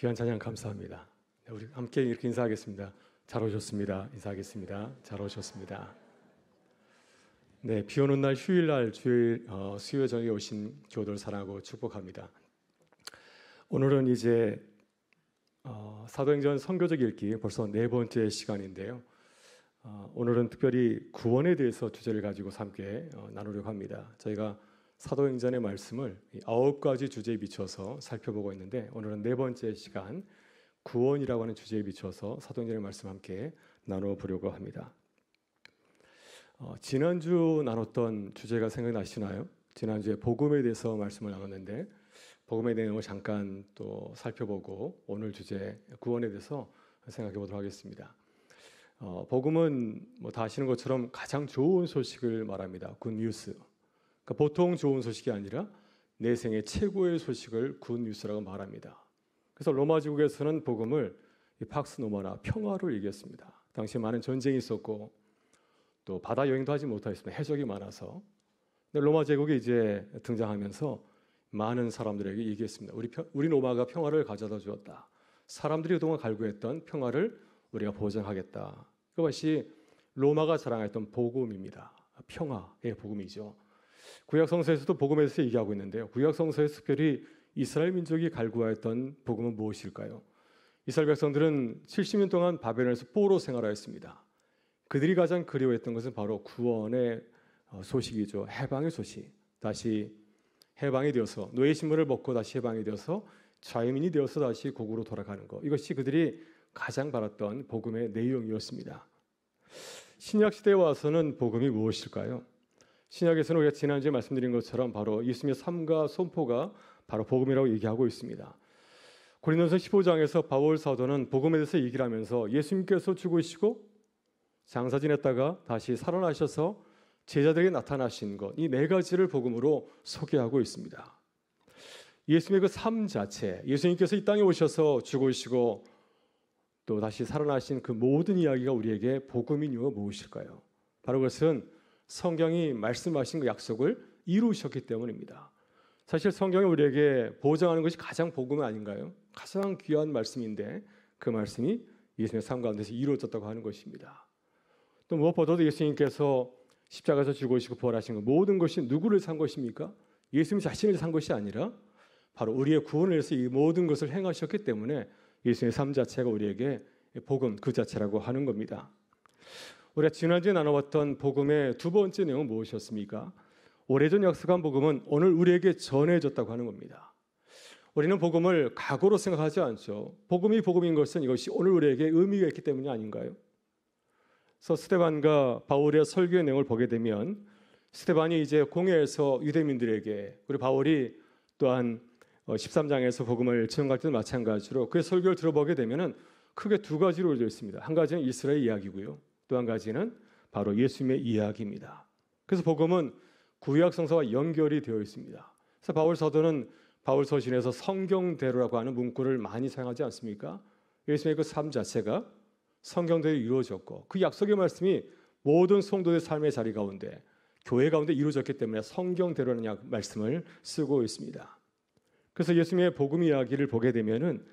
귀한 찬양 감사합니다. 우리 함께 이렇게 인사하겠습니다. 잘 오셨습니다. 인사하겠습니다. 잘 오셨습니다. 네, 비 오는 날 휴일날 수요 저녁에 오신 교우들 사랑하고 축복합니다. 오늘은 이제 사도행전 선교적 읽기 벌써 네 번째 시간인데요. 오늘은 특별히 구원에 대해서 주제를 가지고 함께 나누려고 합니다. 저희가 사도행전의 말씀을 9가지 주제에 비춰서 살펴보고 있는데 오늘은 네 번째 시간 구원이라고 하는 주제에 비춰서 사도행전의 말씀 함께 나눠보려고 합니다. 지난주 나눴던 주제가 생각나시나요? 지난주에 복음에 대해서 말씀을 나눴는데 복음의 내용을 잠깐 또 살펴보고 오늘 주제 구원에 대해서 생각해 보도록 하겠습니다. 복음은 다 아시는 것처럼 가장 좋은 소식을 말합니다. 굿뉴스. 그러니까 보통 좋은 소식이 아니라 내 생애 최고의 소식을 굿뉴스라고 말합니다. 그래서 로마 제국에서는 복음을 팍스 노마나 평화로 얘기했습니다. 당시에 많은 전쟁이 있었고 또 바다 여행도 하지 못하였습니다. 해적이 많아서. 근데 로마 제국이 이제 등장하면서 많은 사람들에게 얘기했습니다. 우리 로마가 평화를 가져다 주었다. 사람들이 그동안 갈구했던 평화를 우리가 보장하겠다. 그것이 로마가 자랑했던 복음입니다. 평화의 복음이죠. 구약 성서에서도 복음에 대해서 얘기하고 있는데요. 구약 성서에서 특별히 이스라엘 민족이 갈구하였던 복음은 무엇일까요? 이스라엘 백성들은 70년 동안 바벨론에서 포로 생활하였습니다. 그들이 가장 그리워했던 것은 바로 구원의 소식이죠. 해방의 소식. 다시 해방이 되어서 노예 신분을 벗고 다시 해방이 되어서 자유민이 되어서 다시 고국으로 돌아가는 것. 이것이 그들이 가장 바랐던 복음의 내용이었습니다. 신약 시대에 와서는 복음이 무엇일까요? 신약에서는 우리가 지난주에 말씀드린 것처럼 바로 예수님의 삶과 선포가 바로 복음이라고 얘기하고 있습니다. 고린도서 15장에서 바울 사도는 복음에 대해서 얘기를 하면서 예수님께서 죽으시고 장사 지냈다가 다시 살아나셔서 제자들에게 나타나신 것, 이 네 가지를 복음으로 소개하고 있습니다. 예수님의 그 삶 자체, 예수님께서 이 땅에 오셔서 죽으시고 또 다시 살아나신 그 모든 이야기가 우리에게 복음인 이유가 무엇일까요? 바로 그것은 성경이 말씀하신 그 약속을 이루셨기 때문입니다. 사실 성경이 우리에게 보장하는 것이 가장 복음 아닌가요? 가장 귀한 말씀인데 그 말씀이 예수님의 삶 가운데서 이루어졌다고 하는 것입니다. 또 무엇보다도 예수님께서 십자가에서 죽으시고 부활하신 것 모든 것이 누구를 산 것입니까? 예수님 자신을 산 것이 아니라 바로 우리의 구원을 위해서 이 모든 것을 행하셨기 때문에 예수님의 삶 자체가 우리에게 복음 그 자체라고 하는 겁니다. 우리가 지난주에 나눠봤던 복음의 두 번째 내용은 무엇이었습니까? 오래전 약속한 복음은 오늘 우리에게 전해졌다고 하는 겁니다. 우리는 복음을 과거로 생각하지 않죠. 복음이 복음인 것은 이것이 오늘 우리에게 의미가 있기 때문이 아닌가요? 그래서 스데반과 바울의 설교의 내용을 보게 되면 스데반이 이제 공회에서 유대민들에게 그리고 바울이 또한 13장에서 복음을 증언할 때도 마찬가지로 그의 설교를 들어보게 되면 크게 두 가지로 이루어져 있습니다. 한 가지는 이스라엘 이야기고요. 또 한 가지는 바로 예수님의 이야기입니다. 그래서 복음은 구약 성서와 연결이 되어 있습니다. 그래서 바울 사도는 바울 서신에서 성경대로라고 하는 문구를 많이 사용하지 않습니까? 예수님의 그 삶 자체가 성경대로 이루어졌고 그 약속의 말씀이 모든 성도의 삶의 자리 가운데 교회 가운데 이루어졌기 때문에 성경대로라는 말씀을 쓰고 있습니다. 그래서 예수님의 복음 이야기를 보게 되면은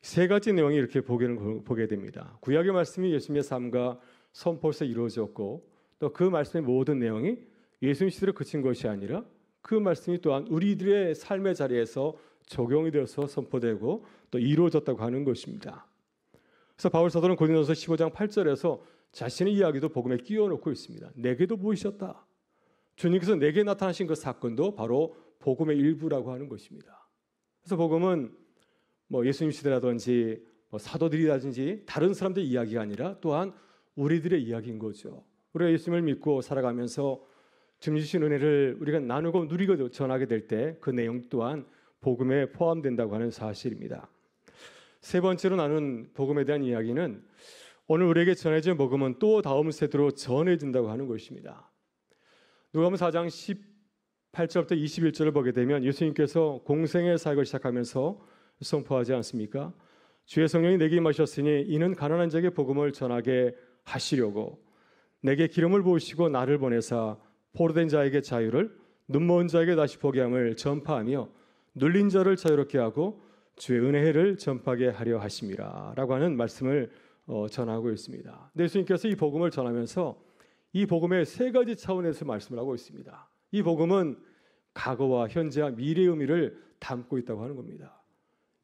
세 가지 내용이 이렇게 보게 됩니다. 구약의 말씀이 예수님의 삶과 선포에서 이루어졌고 또 그 말씀의 모든 내용이 예수님 시대로 그친 것이 아니라 그 말씀이 또한 우리들의 삶의 자리에서 적용이 되어서 선포되고 또 이루어졌다고 하는 것입니다. 그래서 바울 사도는 고린도서 15장 8절에서 자신의 이야기도 복음에 끼워놓고 있습니다. 내게도 보이셨다. 주님께서 내게 나타나신 그 사건도 바로 복음의 일부라고 하는 것입니다. 그래서 복음은 예수님 시대라든지 사도들이라든지 다른 사람들의 이야기가 아니라 또한 우리들의 이야기인 거죠. 우리가 예수님을 믿고 살아가면서 주님 주신 은혜를 우리가 나누고 누리고 전하게 될 때 그 내용 또한 복음에 포함된다고 하는 사실입니다. 세 번째로 나눈 복음에 대한 이야기는 오늘 우리에게 전해진 복음은 또 다음 세대로 전해진다고 하는 것입니다. 누가복음 4장 18절부터 21절을 보게 되면 예수님께서 공생의 사역을 시작하면서 선포하지 않습니까? 주의 성령이 내게 임하셨으니 이는 가난한 자에게 복음을 전하게 하시려고 내게 기름을 부으시고 나를 보내사 포로된 자에게 자유를 눈먼 자에게 다시 보게 함을 전파하며 눌린 자를 자유롭게 하고 주의 은혜를 전파하게 하려 하심이라 라고 하는 말씀을 전하고 있습니다. 예수님께서 이 복음을 전하면서 이 복음의 세 가지 차원에서 말씀을 하고 있습니다. 이 복음은 과거와 현재와 미래의 의미를 담고 있다고 하는 겁니다.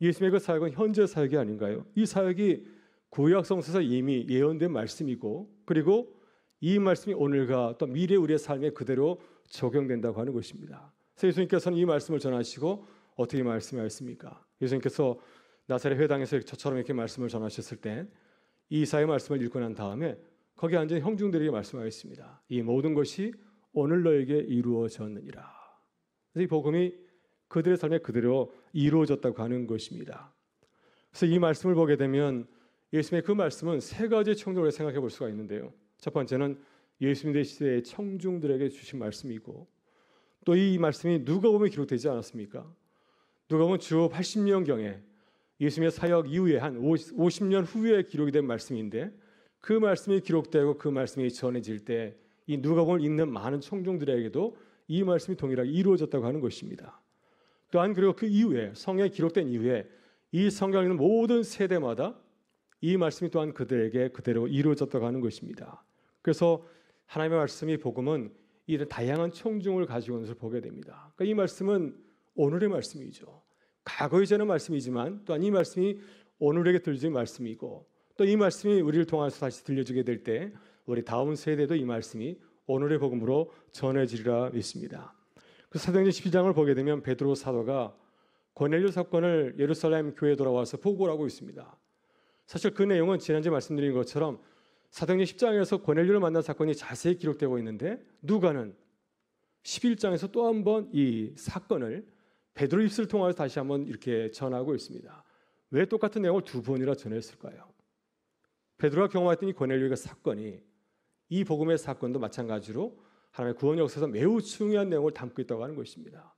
예수님의 그 사역은 현재 사역이 아닌가요? 이 사역이 구약 성서에서 이미 예언된 말씀이고, 그리고 이 말씀이 오늘과 또 미래 우리의 삶에 그대로 적용된다고 하는 것입니다. 그래서 예수님께서는 이 말씀을 전하시고 어떻게 말씀하셨습니까? 예수님께서 나사렛 회당에서 저처럼 이렇게 말씀을 전하셨을 때 이사의 말씀을 읽고 난 다음에 거기 앉은 형중들에게 말씀하였습니다. 이 모든 것이 오늘 너에게 이루어졌느니라. 그래서 이 복음이 그들의 삶에 그대로 이루어졌다고 하는 것입니다. 그래서 이 말씀을 보게 되면 예수님의 그 말씀은 세 가지 청중을 생각해 볼 수가 있는데요. 첫 번째는 예수님의 시대의 청중들에게 주신 말씀이고, 또 이 말씀이 누가복음에 기록되지 않았습니까? 누가복음은 주 80년경에 예수님의 사역 이후에 한 50년 후에 기록이 된 말씀인데, 그 말씀이 기록되고 그 말씀이 전해질 때 이 누가복음을 읽는 많은 청중들에게도 이 말씀이 동일하게 이루어졌다고 하는 것입니다. 또한 그리고 그 이후에 성경에 기록된 이후에 이 성경을 읽는 모든 세대마다 이 말씀이 또한 그들에게 그대로 이루어졌다고 하는 것입니다. 그래서 하나님의 말씀이 복음은 이런 다양한 청중을 가지고 있는 것을 보게 됩니다. 그러니까 이 말씀은 오늘의 말씀이죠. 과거에 전한 말씀이지만 또한 이 말씀이 오늘에게 들려진 말씀이고, 또 이 말씀이 우리를 통해서 다시 들려주게 될 때 우리 다음 세대도 이 말씀이 오늘의 복음으로 전해지리라 믿습니다. 그 사도행전 12장을 보게 되면 베드로 사도가 고넬료 사건을 예루살렘 교회에 돌아와서 보고를 하고 있습니다. 사실 그 내용은 지난주에 말씀드린 것처럼 사도행전 10장에서 고넬료를 만난 사건이 자세히 기록되고 있는데, 누가는 11장에서 또 한 번 이 사건을 베드로 입술을 통해서 다시 한번 이렇게 전하고 있습니다. 왜 똑같은 내용을 두 번이나 전했을까요? 베드로가 경험했던 이 고넬료의 사건이 이 복음의 사건도 마찬가지로 하나님의 구원 역사에서 매우 중요한 내용을 담고 있다고 하는 것입니다.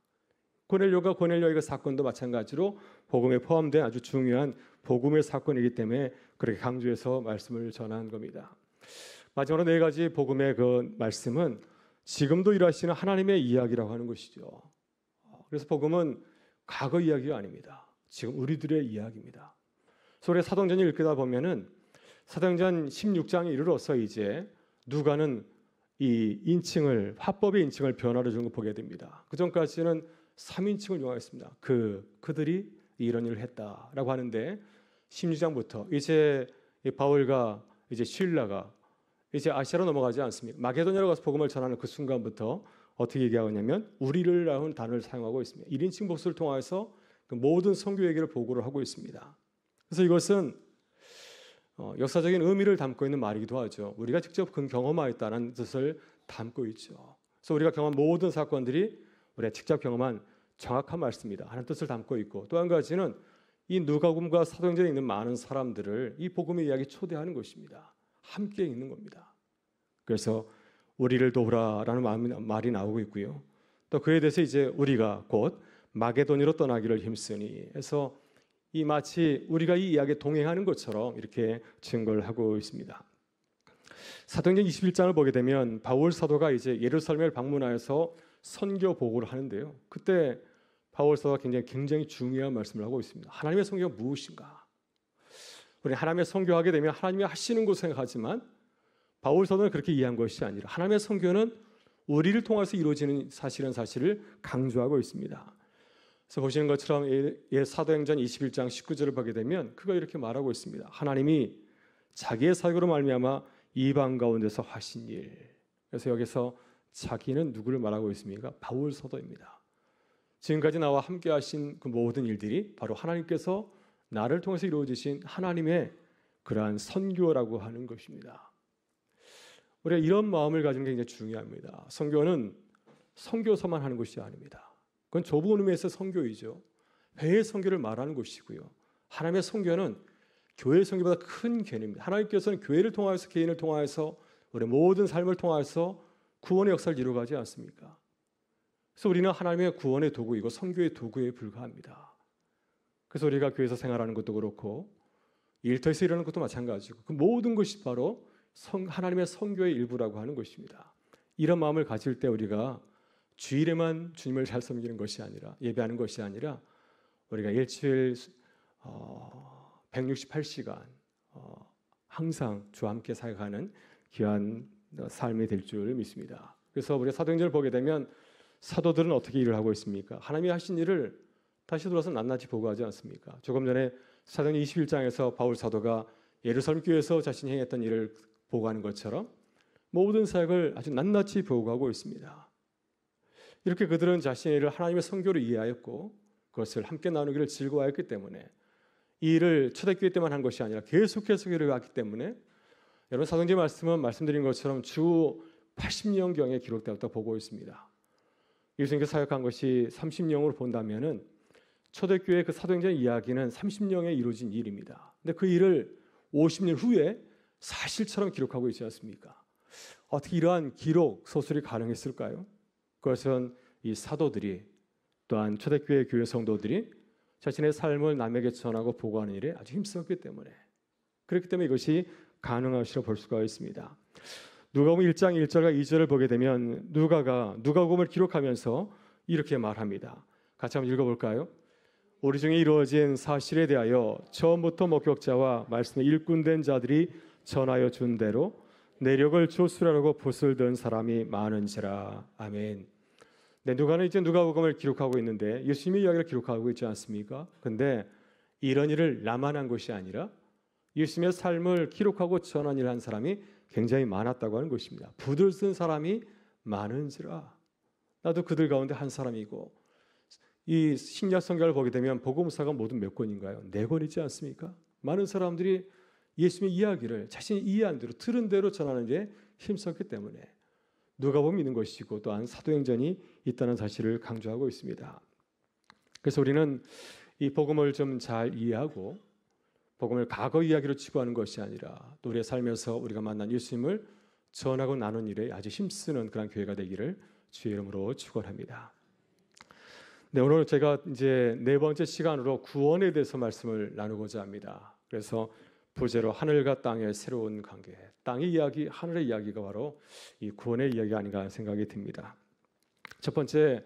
고넬료의 그 사건도 마찬가지로 복음에 포함된 아주 중요한 복음의 사건이기 때문에 그렇게 강조해서 말씀을 전한 겁니다. 마지막으로 네 가지 복음의 그 말씀은 지금도 일하시는 하나님의 이야기라고 하는 것이죠. 그래서 복음은 과거 이야기가 아닙니다. 지금 우리들의 이야기입니다. 그래서 우리 사도행전을 읽다 보면은 사도행전 16장에 이르러서 이제 누가는 이 인칭을, 화법의 인칭을 변화를 주는 걸 보게 됩니다. 그 전까지는 3인칭을 이용하였습니다. 그들이 이런 일을 했다라고 하는데 16장부터 이제 바울과 이제 실라가 이제 아시아로 넘어가지 않습니까? 마게도냐로 가서 복음을 전하는 그 순간부터 어떻게 얘기하냐면 우리를라는 단어를 사용하고 있습니다. 1인칭 복수를 통해서 그 모든 선교 얘기를 보고를 하고 있습니다. 그래서 이것은 역사적인 의미를 담고 있는 말이기도 하죠. 우리가 직접 그 경험하였다는 뜻을 담고 있죠. 그래서 우리가 경험한 모든 사건들이 우리가 직접 경험한 정확한 말씀이다 하는 뜻을 담고 있고, 또 한 가지는 이 누가복음과 사도행전에 있는 많은 사람들을 이 복음의 이야기에 초대하는 것입니다. 함께 있는 겁니다. 그래서 우리를 도우라라는 말이 나오고 있고요. 또 그에 대해서 이제 우리가 곧 마게도니로 떠나기를 힘쓰니 해서 이 마치 우리가 이 이야기에 동행하는 것처럼 이렇게 증거를 하고 있습니다. 사도행전 21장을 보게 되면 바울 사도가 이제 예루살렘을 방문하여서 선교 보고를 하는데요. 그때 바울 사도가 굉장히 중요한 말씀을 하고 있습니다. 하나님의 선교가 무엇인가? 우리 하나님의 선교하게 되면 하나님이 하시는 것을 생각하지만 바울 사도는 그렇게 이해한 것이 아니라 하나님의 선교는 우리를 통해서 이루어지는 사실을 강조하고 있습니다. 그래서 보시는 것처럼 사도행전 21장 19절을 보게 되면 그가 이렇게 말하고 있습니다. 하나님이 자기의 사역으로 말미암아 이방 가운데서 하신 일. 그래서 여기서 자기는 누구를 말하고 있습니까? 바울 사도입니다. 지금까지 나와 함께 하신 그 모든 일들이 바로 하나님께서 나를 통해서 이루어지신 하나님의 그러한 선교라고 하는 것입니다. 우리가 이런 마음을 가지는 게 굉장히 중요합니다. 선교는 선교서만 하는 것이 아닙니다. 그건 좁은 의미에서 선교이죠. 회의 선교를 말하는 것이고요. 하나님의 선교는 교회의 선교보다 큰 개념입니다. 하나님께서는 교회를 통하여서 개인을 통하여서 우리 모든 삶을 통하여서 구원의 역사를 이루어가지 않습니까? 그래서 우리는 하나님의 구원의 도구이고 선교의 도구에 불과합니다. 그래서 우리가 교회에서 생활하는 것도 그렇고 일터에서 일하는 것도 마찬가지고 그 모든 것이 바로 하나님의 선교의 일부라고 하는 것입니다. 이런 마음을 가질 때 우리가 주일에만 주님을 잘 섬기는 것이 아니라 예배하는 것이 아니라 우리가 일주일 168시간 항상 주와 함께 사역하는 귀한 삶이 될 줄 믿습니다. 그래서 우리 사도행전을 보게 되면 사도들은 어떻게 일을 하고 있습니까? 하나님이 하신 일을 다시 돌아서 낱낱이 보고하지 않습니까? 조금 전에 사도행전 21장에서 바울 사도가 예루살렘 교회에서 자신이 행했던 일을 보고하는 것처럼 모든 사역을 아주 낱낱이 보고하고 있습니다. 이렇게 그들은 자신의 일을 하나님의 선교로 이해하였고 그것을 함께 나누기를 즐거워했기 때문에 이 일을 초대교회 때만 한 것이 아니라 계속해서 이루어갔기 때문에 여러분 사도행전 말씀은 말씀드린 것처럼 주 80년경에 기록되었다 보고 있습니다. 예수님께서 사역한 것이 30년으로 본다면은 초대교회 그 사도행전 이야기는 30년에 이루어진 일입니다. 근데 그 일을 50년 후에 사실처럼 기록하고 있지 않습니까? 어떻게 이러한 기록 소설이 가능했을까요? 그것은 이 사도들이 또한 초대교회 교회 성도들이 자신의 삶을 남에게 전하고 보고하는 일에 아주 힘썼기 때문에 그렇기 때문에 이것이 가능하시라 볼 수가 있습니다. 누가복음 1장 1절과 2절을 보게 되면 누가복음을 기록하면서 이렇게 말합니다. 같이 한번 읽어볼까요? 우리 중에 이루어진 사실에 대하여 처음부터 목격자와 말씀의 일꾼된 자들이 전하여 준 대로 내력을 조술하려고 붓을 든 사람이 많은지라. 아멘. 네, 누가는 이제 누가복음을 기록하고 있는데 예수님의 이야기를 기록하고 있지 않습니까? 근데 이런 일을 나만 한 것이 아니라 예수님의 삶을 기록하고 전한 일을 한 사람이 굉장히 많았다고 하는 것입니다. 붓을 쓴 사람이 많은지라. 나도 그들 가운데 한 사람이고 이 신약 성경을 보게 되면 복음서가 모두 몇 권인가요? 4권이지 않습니까? 많은 사람들이 예수님의 이야기를 자신이 이해한 대로 들은 대로 전하는 데 힘썼기 때문에 누가복음이 있는 것이고 또한 사도행전이 있다는 사실을 강조하고 있습니다. 그래서 우리는 이 복음을 좀 잘 이해하고 복음을 과거 이야기로 치부하는 것이 아니라 또 우리의 삶에서 우리가 만난 예수님을 전하고 나눈 일에 아주 힘쓰는 그런 교회가 되기를 주의 이름으로 축원합니다. 네, 오늘 제가 이제 4번째 시간으로 구원에 대해서 말씀을 나누고자 합니다. 그래서 부제로 하늘과 땅의 새로운 관계, 땅의 이야기, 하늘의 이야기가 바로 이 구원의 이야기가 아닌가 하는 생각이 듭니다. 첫 번째,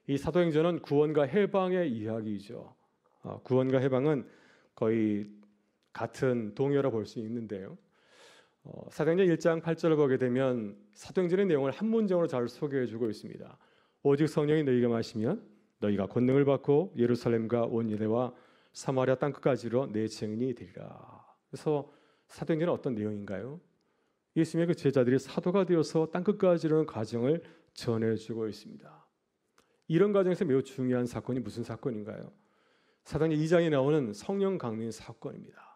이 사도행전은 구원과 해방의 이야기이죠. 구원과 해방은 거의 같은 동요라 볼 수 있는데요. 사도행전 1장 8절을 보게 되면 사도행전의 내용을 한 문장으로 잘 소개해주고 있습니다. 오직 성령이 너희에게 마시면 너희가 권능을 받고 예루살렘과 온 유대와 사마리아 땅끝까지로 내 증인이 되리라. 그래서 사도행전은 어떤 내용인가요? 예수님의 그 제자들이 사도가 되어서 땅끝까지로는 과정을 전해주고 있습니다. 이런 과정에서 매우 중요한 사건이 무슨 사건인가요? 사도행전 2장에 나오는 성령 강림 사건입니다.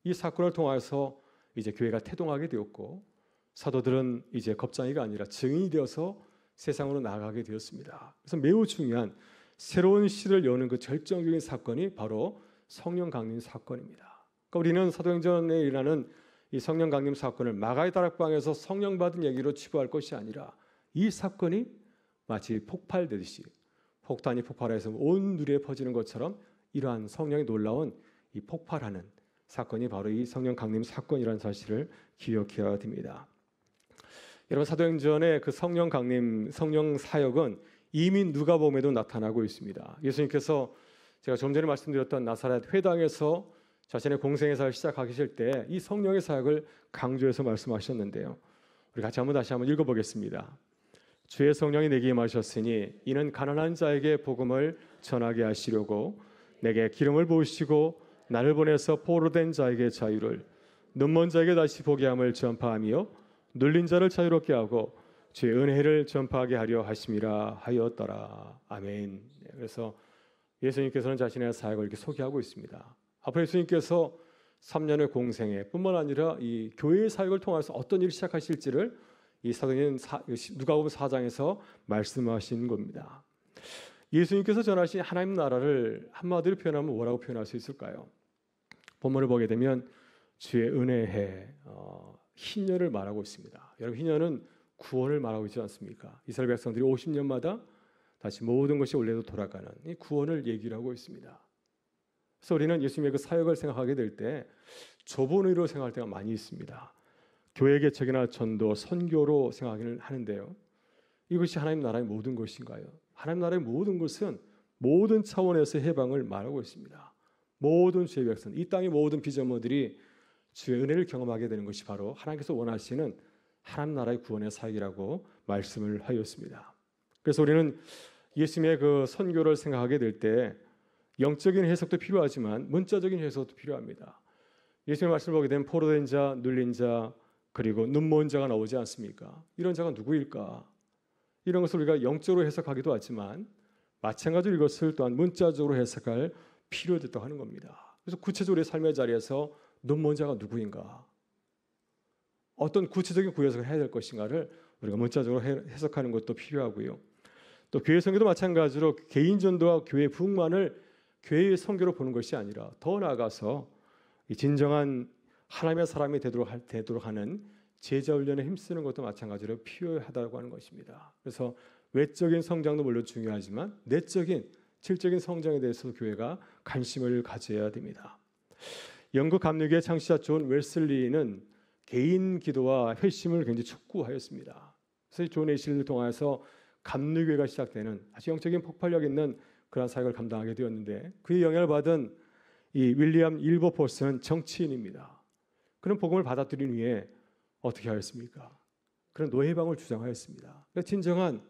이 사건을 통해서 이제 교회가 태동하게 되었고 사도들은 이제 겁쟁이가 아니라 증인이 되어서 세상으로 나가게 되었습니다. 그래서 매우 중요한 새로운 시를 여는 그 결정적인 사건이 바로 성령 강림 사건입니다. 그러니까 우리는 사도행전에 일어나는 이 성령 강림 사건을 마가의 다락방에서 성령 받은 얘기로 치부할 것이 아니라 이 사건이 마치 폭발되듯이 폭탄이 폭발해서 온 누리에 퍼지는 것처럼 이러한 성령이 놀라운 이 폭발하는 사건이 바로 이 성령 강림 사건이라는 사실을 기억해야 됩니다. 여러분 사도행전의 그 성령 강림, 성령 사역은 이미 누가복음에도 나타나고 있습니다. 예수님께서 제가 좀 전에 말씀드렸던 나사렛 회당에서 자신의 공생애사를 시작하실 때 이 성령의 사역을 강조해서 말씀하셨는데요. 우리 같이 다시 한번 읽어보겠습니다. 주의 성령이 내게 임하셨으니 이는 가난한 자에게 복음을 전하게 하시려고 내게 기름을 부으시고 나를 보내서 포로된 자에게 자유를, 눈먼 자에게 다시 보게 함을 전파하며 눌린 자를 자유롭게 하고 주의 은혜를 전파하게 하려 하심이라 하였더라. 아멘. 그래서 예수님께서는 자신의 사역을 이렇게 소개하고 있습니다. 앞으로 예수님께서 3년의 공생애 뿐만 아니라 이 교회의 사역을 통해서 어떤 일을 시작하실지를 이 사도행전 누가복음 4장에서 말씀하신 겁니다. 예수님께서 전하신 하나님 나라를 한마디로 표현하면 뭐라고 표현할 수 있을까요? 본문을 보게 되면 주의 은혜의 희년을 말하고 있습니다. 여러분 희년은 구원을 말하고 있지 않습니까? 이스라엘 백성들이 50년마다 다시 모든 것이 원래로 돌아가는 이 구원을 얘기를 하고 있습니다. 그래서 우리는 예수님의 그 사역을 생각하게 될 때 좁은 의로 생각할 때가 많이 있습니다. 교회 개척이나 전도, 선교로 생각을 하는데요. 이것이 하나님 나라의 모든 것인가요? 하나님 나라의 모든 것은 모든 차원에서 해방을 말하고 있습니다. 모든 주의 백성, 이 땅의 모든 피조물들이 주의 은혜를 경험하게 되는 것이 바로 하나님께서 원하시는 하나님 나라의 구원의 사역이라고 말씀을 하였습니다. 그래서 우리는 예수님의 그 선교를 생각하게 될 때 영적인 해석도 필요하지만 문자적인 해석도 필요합니다. 예수님의 말씀을 보게 되면 포로된 자, 눌린 자, 그리고 눈먼 자가 나오지 않습니까? 이런 자가 누구일까? 이런 것을 우리가 영적으로 해석하기도 하지만 마찬가지로 이것을 또한 문자적으로 해석할 필요도 있다고 하는 겁니다. 그래서 구체적으로 우리의 삶의 자리에서 눈먼 자가 누구인가? 어떤 구체적인 구해석을 해야 될 것인가를 우리가 문자적으로 해석하는 것도 필요하고요. 또 교회 선교도 마찬가지로 개인 전도와 교회 부흥만을 교회의 선교로 보는 것이 아니라 더 나아가서 진정한 하나님의 사람이 되도록 하는 제자 훈련에 힘쓰는 것도 마찬가지로 필요하다고 하는 것입니다. 그래서 외적인 성장도 물론 중요하지만 내적인 질적인 성장에 대해서도 교회가 관심을 가져야 됩니다. 영국 감리교의 창시자 존 웨슬리는 개인 기도와 회심을 굉장히 촉구하였습니다. 그래서 존 웨슬리를 통해서 감리교회가 시작되는 아주 영적인 폭발력 있는 그런 사역을 감당하게 되었는데 그의 영향을 받은 이 윌리엄 일버포스는 정치인입니다. 그런 복음을 받아들이기 위해 어떻게 하였습니까? 그런 노예방을 주장하였습니다. 그러니까 진정한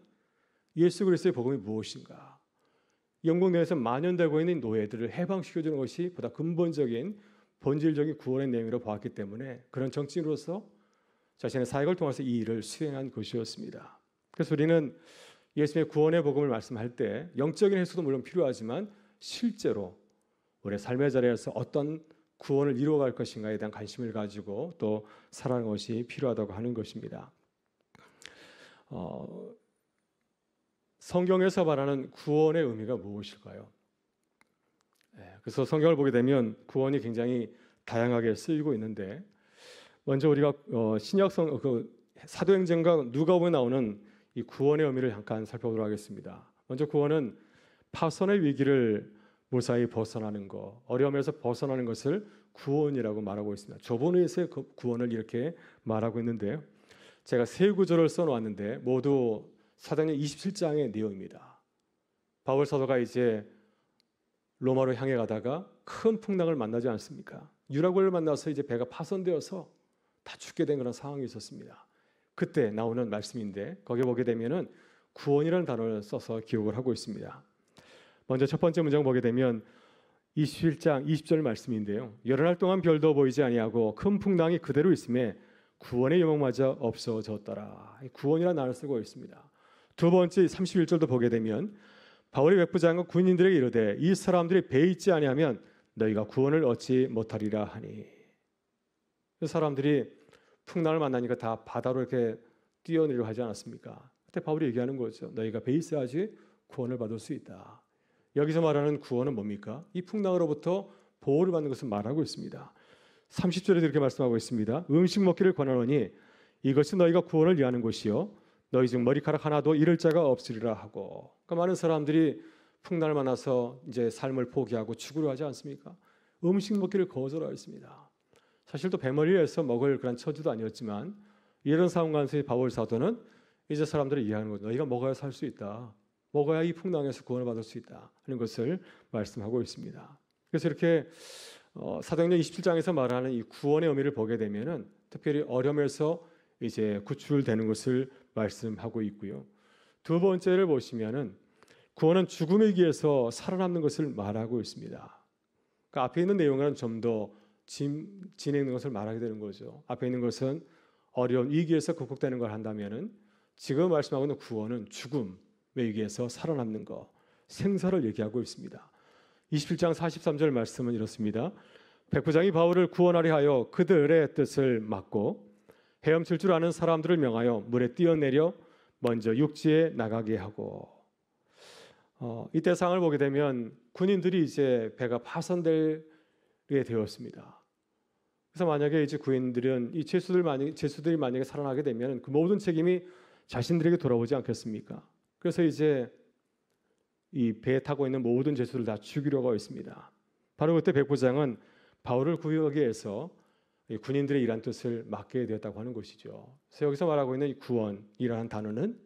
예수 그리스도의 복음이 무엇인가? 영국 내에서 만연되고 있는 노예들을 해방시켜주는 것이 보다 근본적인 본질적인 구원의 내용으로 보았기 때문에 그런 정치인으로서 자신의 사역을 통해서 이 일을 수행한 것이었습니다. 그래서 우리는 예수님의 구원의 복음을 말씀할 때 영적인 해석도 물론 필요하지만 실제로 우리의 삶의 자리에서 어떤 구원을 이루어갈 것인가에 대한 관심을 가지고 또 살아가는 것이 필요하다고 하는 것입니다. 성경에서 말하는 구원의 의미가 무엇일까요? 그래서 성경을 보게 되면 구원이 굉장히 다양하게 쓰이고 있는데 먼저 우리가 신약성 사도행전과 누가복음에 나오는 이 구원의 의미를 잠깐 살펴보도록 하겠습니다. 먼저 구원은 파선의 위기를 무사히 벗어나는 것, 어려움에서 벗어나는 것을 구원이라고 말하고 있습니다. 저번에서의 구원을 이렇게 말하고 있는데요. 제가 세 구절을 써놓았는데 모두 사도행전 27장의 내용입니다. 바울 사도가 이제 로마로 향해 가다가 큰 풍랑을 만나지 않습니까? 유라굴을 만나서 이제 배가 파손되어서 다 죽게 된 그런 상황이 있었습니다. 그때 나오는 말씀인데 거기에 보게 되면은 구원이라는 단어를 써서 기록을 하고 있습니다. 먼저 첫 번째 문장 보게 되면 27장 20절 말씀인데요. 여러 날 동안 별도 보이지 아니하고 큰 풍랑이 그대로 있음에 구원의 영광마저 없어졌더라. 구원이라는 단어를 쓰고 있습니다. 두 번째 31절도 보게 되면 바울이 백부장과 군인들에게 이르되 이 사람들이 배에 있지 아니하면 너희가 구원을 얻지 못하리라 하니. 그 사람들이 풍랑을 만나니까 다 바다로 이렇게 뛰어내리려 하지 않았습니까? 그때 바울이 얘기하는 거죠. 너희가 배에 있어야지 구원을 받을 수 있다. 여기서 말하는 구원은 뭡니까? 이 풍랑으로부터 보호를 받는 것을 말하고 있습니다. 30절에도 이렇게 말씀하고 있습니다. 음식 먹기를 권하노니 이것이 너희가 구원을 위하는 것이요 너희 중 머리카락 하나도 잃을 자가 없으리라 하고. 그러니까 많은 사람들이 풍랑을 만나서 이제 삶을 포기하고 죽으려 하지 않습니까? 음식 먹기를 거절하였습니다. 사실 또 배멀리에서 먹을 그런 처지도 아니었지만 이런 상황 가운데 바울 사도는 이제 사람들을 이해하는 거죠. 너희가 먹어야 살 수 있다. 먹어야 이 풍랑에서 구원을 받을 수 있다 하는 것을 말씀하고 있습니다. 그래서 이렇게 사도행전 27장에서 말하는 이 구원의 의미를 보게 되면은 특별히 어려움에서 이제 구출되는 것을 말씀하고 있고요. 두 번째를 보시면은 구원은 죽음의 위기에서 살아남는 것을 말하고 있습니다. 그러니까 앞에 있는 내용은 좀 더 진행되는 것을 말하게 되는 거죠. 앞에 있는 것은 어려운 위기에서 극복되는 걸 한다면은 지금 말씀하고 있는 구원은 죽음의 위기에서 살아남는 것, 생사를 얘기하고 있습니다. 27장 43절 말씀은 이렇습니다. 백부장이 바울을 구원하려 하여 그들의 뜻을 막고 헤엄칠 줄 아는 사람들을 명하여 물에 뛰어내려 먼저 육지에 나가게 하고. 이때 상황을 보게 되면 군인들이 이제 배가 파손되게 되었습니다. 그래서 만약에 이제 군인들은 이 죄수들이 만약에 살아나게 되면 그 모든 책임이 자신들에게 돌아오지 않겠습니까? 그래서 이제 이 배에 타고 있는 모든 죄수를 다 죽이려고 했습니다. 바로 그때 백부장은 바울을 구하기 위해서 군인들의 이러한 뜻을 막게 되었다고 하는 것이죠. 그래서 여기서 말하고 있는 이 구원이라는 단어는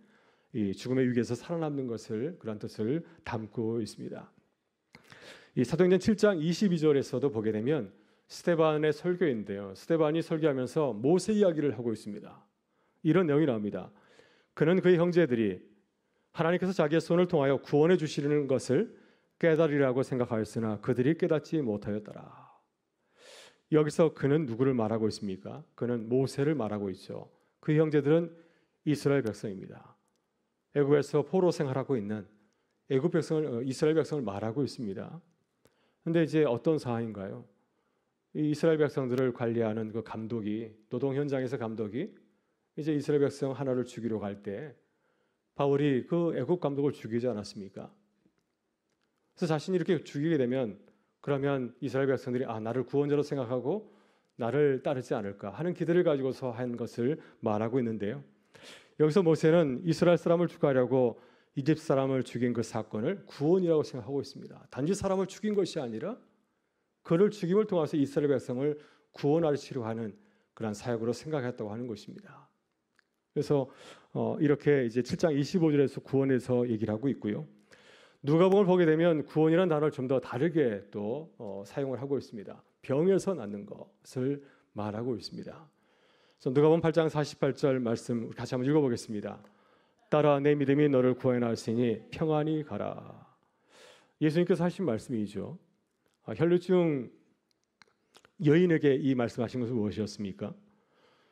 이 죽음의 위기에서 살아남는 것을 그런 뜻을 담고 있습니다. 이 사도행전 7장 22절에서도 보게 되면 스데반의 설교인데요. 스데반이 설교하면서 모세 이야기를 하고 있습니다. 이런 내용이 나옵니다. 그는 그의 형제들이 하나님께서 자기의 손을 통하여 구원해 주시는 것을 깨달으리라고 생각하였으나 그들이 깨닫지 못하였더라. 여기서 그는 누구를 말하고 있습니까? 그는 모세를 말하고 있죠. 그 형제들은 이스라엘 백성입니다. 애굽에서 포로 생활하고 있는 애굽 백성을, 이스라엘 백성을 말하고 있습니다. 그런데 이제 어떤 상황인가요? 이 이스라엘 백성들을 관리하는 그 감독이, 노동 현장에서 감독이 이제 이스라엘 백성 하나를 죽이러 갈 때 바울이 그 애굽 감독을 죽이지 않았습니까? 그래서 자신이 이렇게 죽이게 되면 그러면 이스라엘 백성들이 나를 구원자로 생각하고 나를 따르지 않을까 하는 기대를 가지고서 한 것을 말하고 있는데요. 여기서 모세는 이스라엘 사람을 죽이려고 이집트 사람을 죽인 그 사건을 구원이라고 생각하고 있습니다. 단지 사람을 죽인 것이 아니라 그를 죽임을 통해서 이스라엘 백성을 구원하시려 하는 그런 사역으로 생각했다고 하는 것입니다. 그래서 이렇게 이제 7장 25절에서 구원에서 얘기를 하고 있고요. 누가복음을 보게 되면 구원이라는 단어를 좀 더 다르게 또 사용을 하고 있습니다. 병에서 낫는 것을 말하고 있습니다. 그래서 누가복음 8장 48절 말씀 같이 한번 읽어보겠습니다. 따라 내 믿음이 너를 구원하였으니 평안히 가라. 예수님께서 하신 말씀이죠. 혈루증 여인에게 이 말씀하신 것은 무엇이었습니까?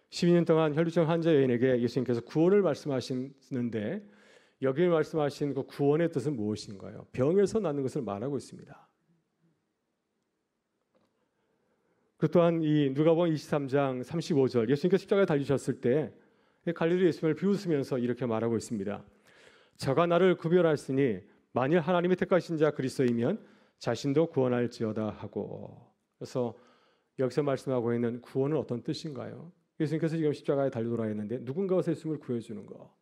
12년 동안 혈루증 환자 여인에게 예수님께서 구원을 말씀하시는데 여기 말씀하신 그 구원의 뜻은 무엇인가요? 병에서 낫는 것을 말하고 있습니다. 그 또한 이 누가복음 23장 35절 예수님께서 십자가에 달리셨을 때 갈릴리 예수님을 비웃으면서 이렇게 말하고 있습니다. 저가 나를 구별하였으니 만일 하나님이 택하신 자 그리스도이면 자신도 구원할지어다 하고. 그래서 여기서 말씀하고 있는 구원은 어떤 뜻인가요? 예수님께서 지금 십자가에 달려돌아 있는데 누군가에서 예수님을 구해주는 것,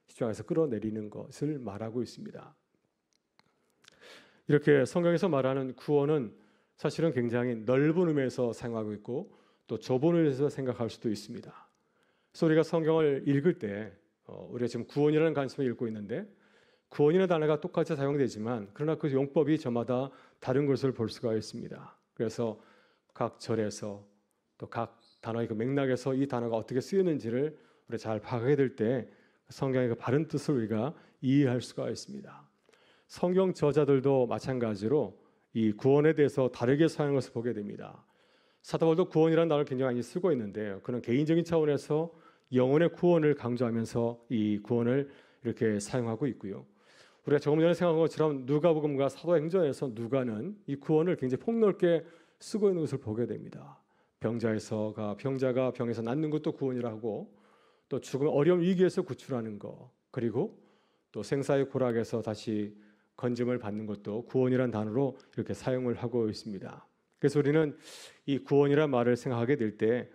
십자가에서 끌어내리는 것을 말하고 있습니다. 이렇게 성경에서 말하는 구원은 사실은 굉장히 넓은 의미에서 사용하고 있고 또 좁은 의미에서 생각할 수도 있습니다. 그래서 우리가 성경을 읽을 때 우리가 지금 구원이라는 관점을 읽고 있는데 구원이라는 단어가 똑같이 사용되지만 그러나 그 용법이 저마다 다른 것을 볼 수가 있습니다. 그래서 각 절에서 또 각 단어의 그 맥락에서 이 단어가 어떻게 쓰였는지를 우리가 잘 파악해야 될 때 성경의 그 바른 뜻을 우리가 이해할 수가 있습니다. 성경 저자들도 마찬가지로 이 구원에 대해서 다르게 사용하는 것을 보게 됩니다. 사도 바울도 구원이라는 단어를 굉장히 많이 쓰고 있는데요. 그는 개인적인 차원에서 영혼의 구원을 강조하면서 이 구원을 이렇게 사용하고 있고요. 우리가 조금 전에 생각한 것처럼 누가복음과 사도행전에서 누가는 이 구원을 굉장히 폭넓게 쓰고 있는 것을 보게 됩니다. 병자가 병에서 낫는 것도 구원이라고, 또 죽음 어려운 위기에서 구출하는 것, 그리고 또 생사의 고락에서 다시 건짐을 받는 것도 구원이라는 단어로 이렇게 사용을 하고 있습니다. 그래서 우리는 이 구원이라는 말을 생각하게 될 때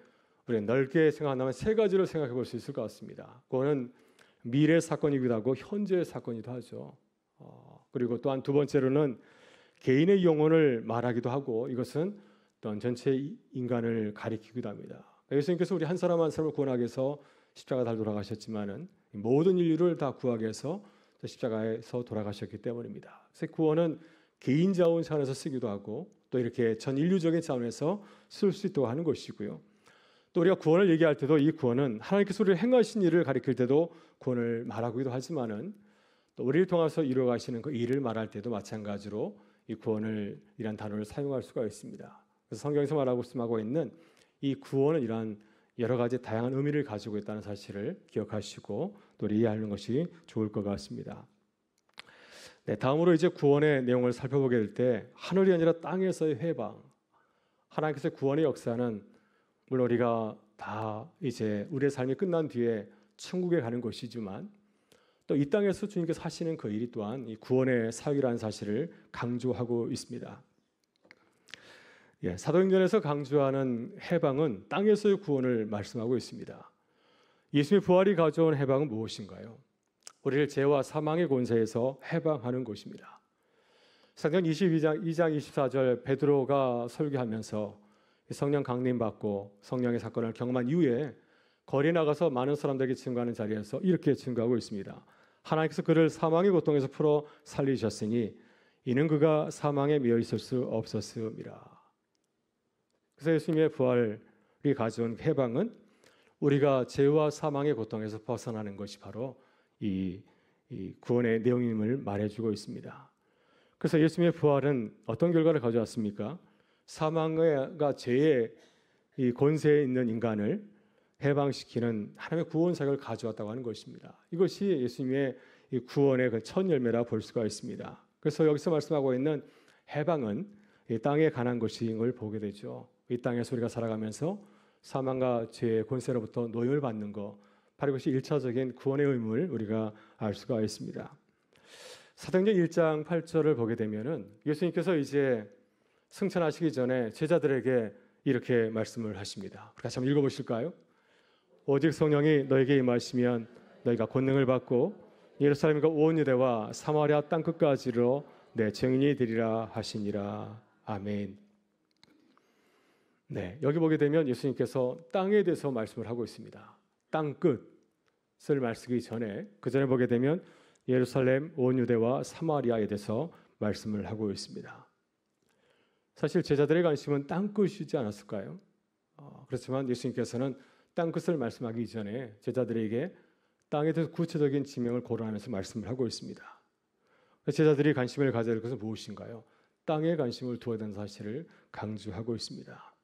우리가 넓게 생각한다면 세 가지를 생각해 볼 수 있을 것 같습니다. 그거는 미래 사건이기도 하고 현재 사건이기도 하죠. 그리고 또한 두 번째로는 개인의 영혼을 말하기도 하고 이것은 또한 전체 인간을 가리키기도 합니다. 예수님께서 우리 한 사람 한 사람을 구원하기 위해서 십자가 달 돌아가셨지만은 모든 인류를 다 구하기 위해서 십자가에서 돌아가셨기 때문입니다. 그래서 구원은 개인 자원 차원에서 쓰기도 하고 또 이렇게 전 인류적인 차원에서 쓸 수 있도록 하는 것이고요. 또 우리가 구원을 얘기할 때도 이 구원은 하나님께서 우리를 행하신 일을 가리킬 때도 구원을 말하기도 하지만은 또 우리를 통해서 이루어가시는 그 일을 말할 때도 마찬가지로 이 구원을 이란 단어를 사용할 수가 있습니다. 그래서 성경에서 말하고 있는 이 구원은 이러한 여러 가지 다양한 의미를 가지고 있다는 사실을 기억하시고 또 이해하는 것이 좋을 것 같습니다. 네, 다음으로 이제 구원의 내용을 살펴보게 될 때 하늘이 아니라 땅에서의 해방, 하나님께서의 구원의 역사는 물론 우리가 다 이제 우리의 삶이 끝난 뒤에 천국에 가는 것이지만 또 이 땅에서 주님께서 하시는 그 일이 또한 이 구원의 사역이라는 사실을 강조하고 있습니다. 사도행전에서 강조하는 해방은 땅에서의 구원을 말씀하고 있습니다. 예수님의 부활이 가져온 해방은 무엇인가요? 우리를 죄와 사망의 권세에서 해방하는 것입니다. 사도행전 2장 24절 베드로가 설교하면서 성령 강림 받고 성령의 사건을 경험한 이후에 거리에 나가서 많은 사람들에게 증거하는 자리에서 이렇게 증거하고 있습니다. 하나님께서 그를 사망의 고통에서 풀어 살리셨으니 이는 그가 사망에 미어 있을 수 없었음이라. 그래서 예수님의 부활이 가져온 해방은 우리가 죄와 사망의 고통에서 벗어나는 것이 바로 이 구원의 내용임을 말해주고 있습니다. 그래서 예수님의 부활은 어떤 결과를 가져왔습니까? 사망과 죄의 이 권세에 있는 인간을 해방시키는 하나님의 구원 사역을 가져왔다고 하는 것입니다. 이것이 예수님의 이 구원의 그 첫 열매라 볼 수가 있습니다. 그래서 여기서 말씀하고 있는 해방은 이 땅에 관한 것임을 보게 되죠. 이 땅에서 우리가 살아가면서 사망과 죄의 권세로부터 노임을 받는 것, 바로 이것이 1차적인 구원의 의무를 우리가 알 수가 있습니다. 사도행전 1장 8절을 보게 되면은 예수님께서 이제 승천하시기 전에 제자들에게 이렇게 말씀을 하십니다. 같이 한번 읽어보실까요? 오직 성령이 너에게 임하시면 너희가 권능을 받고 예루살렘과 온 유대와 사마리아 땅끝까지로 내 증인이 되리라 하시니라. 아멘. 네, 여기 보게 되면 예수님께서 땅에 대해서 말씀을 하고 있습니다. 땅끝을 말쓰기 전에 그 전에 보게 되면 예루살렘, 온 유대와 사마리아에 대해서 말씀을 하고 있습니다. 사실 제자들의 관심은 땅끝이지 않았을까요? 그렇지만 예수님께서는 땅끝을 말씀하기 이전에 제자들에게 땅에 대해서 구체적인 지명을 거론하면서 말씀을 하고 있습니다. 제자들이 관심을 가져야 될 것은 무엇인가요? 땅에 관심을 두어야 되는 사실을 강조하고 있습니다.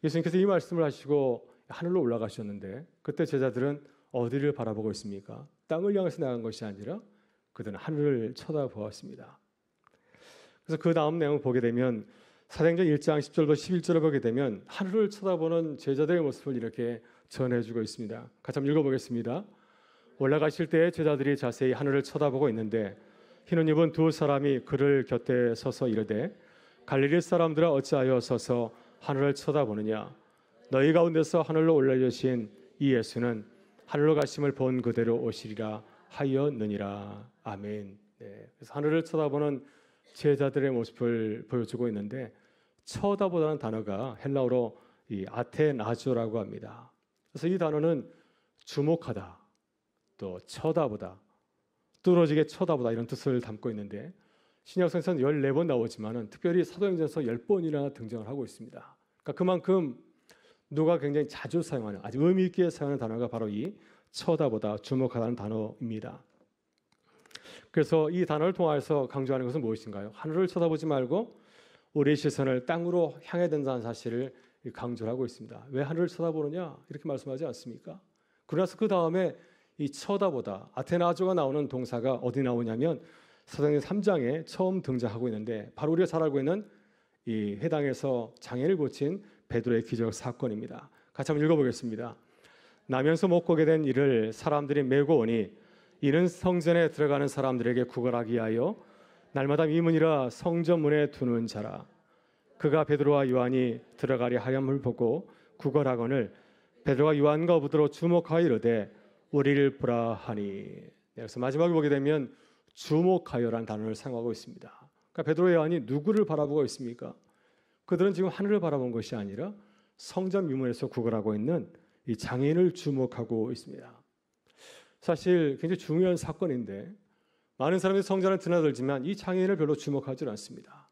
예수님께서 이 말씀을 하시고 하늘로 올라가셨는데 그때 제자들은 어디를 바라보고 있습니까? 땅을 향해서 나간 것이 아니라 그들은 하늘을 쳐다보았습니다. 그래서 그 다음 내용을 보게 되면 사도행전 1장 10절부터 11절을 보게 되면 하늘을 쳐다보는 제자들의 모습을 이렇게 전해주고 있습니다. 같이 한번 읽어보겠습니다. 올라가실 때 제자들이 자세히 하늘을 쳐다보고 있는데 흰 옷 입은 두 사람이 그를 곁에 서서 이르되 갈릴리 사람들아 어찌하여 서서 하늘을 쳐다보느냐? 너희 가운데서 하늘로 올라주신 이 예수는 하늘로 가심을 본 그대로 오시리라 하였느니라. 아멘. 네, 그래서 하늘을 쳐다보는 제자들의 모습을 보여주고 있는데 쳐다보다는 단어가 헬라어로 이 아테나조라고 합니다. 그래서 이 단어는 주목하다, 또 쳐다보다, 뚫어지게 쳐다보다 이런 뜻을 담고 있는데 신약성서는 14번 나오지만 특별히 사도행전에서 10번이나 등장을 하고 있습니다. 그러니까 그만큼 누가 굉장히 자주 사용하는 아주 의미 있게 사용하는 단어가 바로 이 쳐다보다, 주목하다는 단어입니다. 그래서 이 단어를 통해서 강조하는 것은 무엇인가요? 하늘을 쳐다보지 말고 우리의 시선을 땅으로 향해야 된다는 사실을 강조하고 있습니다. 왜 하늘을 쳐다보느냐? 이렇게 말씀하지 않습니까? 그래서 그 다음에 이 쳐다보다, 아테나조가 나오는 동사가 어디 나오냐면 사도행전 3장에 처음 등장하고 있는데 바로 우리가 잘 알고 있는 이 회당에서 장애를 고친 베드로의 기적 사건입니다. 같이 한번 읽어보겠습니다. 나면서 못 보게 된 이를 사람들이 메고 오니 이는 성전에 들어가는 사람들에게 구걸하기 위하여 날마다 위문이라 성전 문에 두는 자라. 그가 베드로와 요한이 들어가려 하염을 보고 구걸하거늘 베드로와 요한과 베드로 주목하여 이르되 우리를 보라 하니. 그래서 마지막에 보게 되면 주목하여라는 단어를 사용하고 있습니다. 그러니까 베드로와 요한이 누구를 바라보고 있습니까? 그들은 지금 하늘을 바라본 것이 아니라 성전 미문에서 구걸하고 있는 이 장애인을 주목하고 있습니다. 사실 굉장히 중요한 사건인데 많은 사람들이 성전을 드나들지만 이 장애인을 별로 주목하지 않습니다.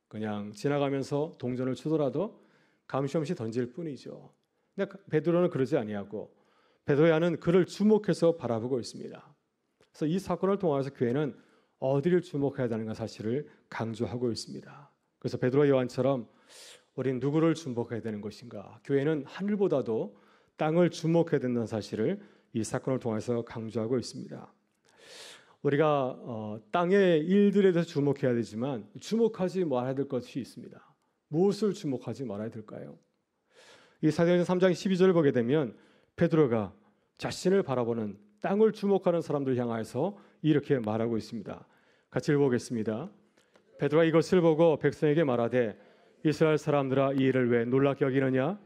그냥 지나가면서 동전을 주더라도 감시없이 던질 뿐이죠. 근데 베드로는 그러지 아니하고 베드로야는 그를 주목해서 바라보고 있습니다. 그래서 이 사건을 통해서 교회는 어디를 주목해야 되는가 사실을 강조하고 있습니다. 그래서 베드로와 요한처럼 우린 누구를 주목해야 되는 것인가? 교회는 하늘보다도 땅을 주목해야 된다는 사실을 이 사건을 통해서 강조하고 있습니다. 우리가 땅의 일들에 대해서 주목해야 되지만 주목하지 말아야 될 것이 있습니다. 무엇을 주목하지 말아야 될까요? 이 사도행전 3장 12절을 보게 되면 베드로가 자신을 바라보는 땅을 주목하는 사람들 향하여서 이렇게 말하고 있습니다. 같이 읽어보겠습니다. 베드로가 이것을 보고 백성에게 말하되 이스라엘 사람들아 이 일을 왜 놀랍게 여기느냐?